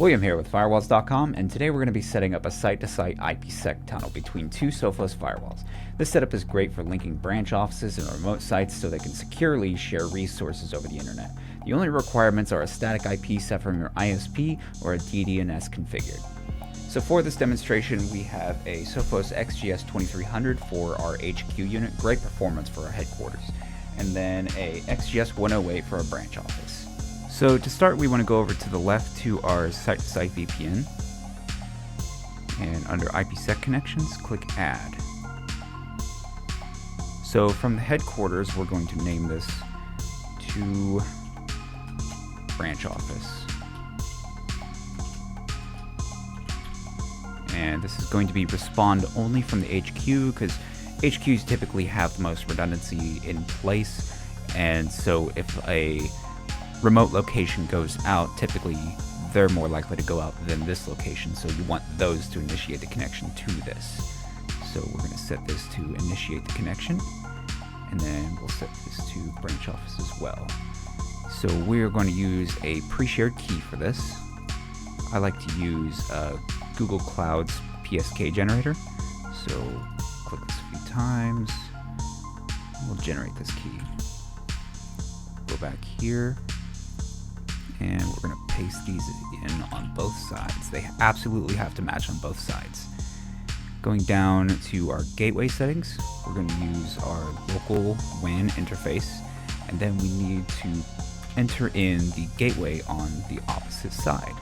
William here with Firewalls.com, and today we're going to be setting up a site-to-site IPsec tunnel between two Sophos firewalls. This setup is great for linking branch offices and remote sites so they can securely share resources over the internet. The only requirements are a static IP set from your ISP or a DDNS configured. So for this demonstration, we have a Sophos XGS 2300 for our HQ unit, great performance for our headquarters, and then a XGS 108 for our branch office. So to start, we want to go over to the left to our site-to-site VPN, and under IPsec connections, click Add. So from the headquarters, we're going to name this to branch office. And this is going to be respond only from the HQ, because HQs typically have the most redundancy in place, and so if a remote location goes out, typically they're more likely to go out than this location, so you want those to initiate the connection to this. So we're going to set this to initiate the connection, and then we'll set this to branch office as well. So we're going to use a pre-shared key for this. I like to use Google Cloud's PSK generator, so click this a few times, and we'll generate this key. Go back here, and we're going to paste these in on both sides. They absolutely have to match on both sides. Going down to our gateway settings, we're going to use our local WAN interface, and then we need to enter in the gateway on the opposite side.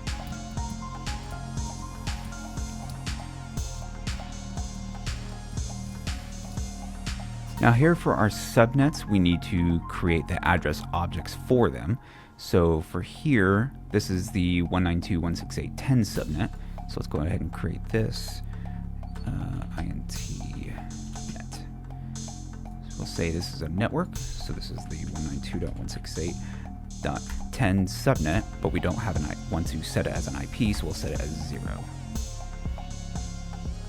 Now here for our subnets, we need to create the address objects for them. So for here, this is the 192.168.10 subnet. So let's go ahead and create this, INT net. So we'll say this is a network. So this is the 192.168.10 subnet, but we don't have an want to set it as an IP, so we'll set it as 0.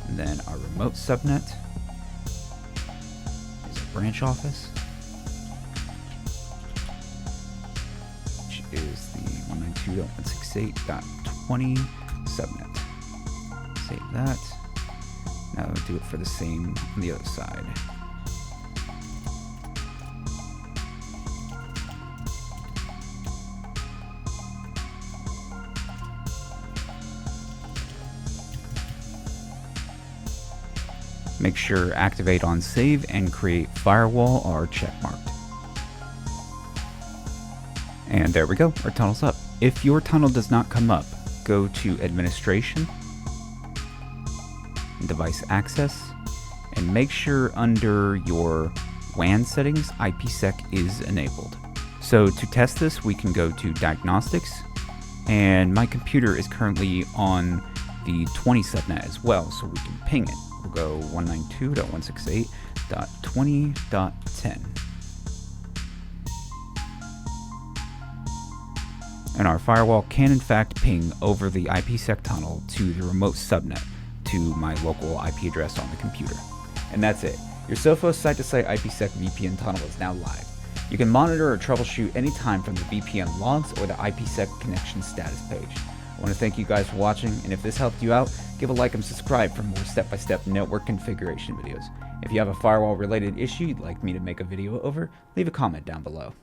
And then our remote subnet is a branch office, is the 192.168.20 subnet. Save that. Now we'll do it for the same on the other side. Make sure activate on save and create firewall are checkmarked. And there we go, our tunnel's up. If your tunnel does not come up, go to Administration, Device Access, and make sure under your WAN settings, IPsec is enabled. So to test this, we can go to Diagnostics, and my computer is currently on the 20 subnet as well, so we can ping it. We'll go 192.168.20.10. And our firewall can in fact ping over the IPsec tunnel to the remote subnet to my local IP address on the computer. And that's it. Your Sophos site-to-site IPsec VPN tunnel is now live. You can monitor or troubleshoot anytime from the VPN logs or the IPsec connection status page. I want to thank you guys for watching, and if this helped you out, give a like and subscribe for more step-by-step network configuration videos. If you have a firewall-related issue you'd like me to make a video over, leave a comment down below.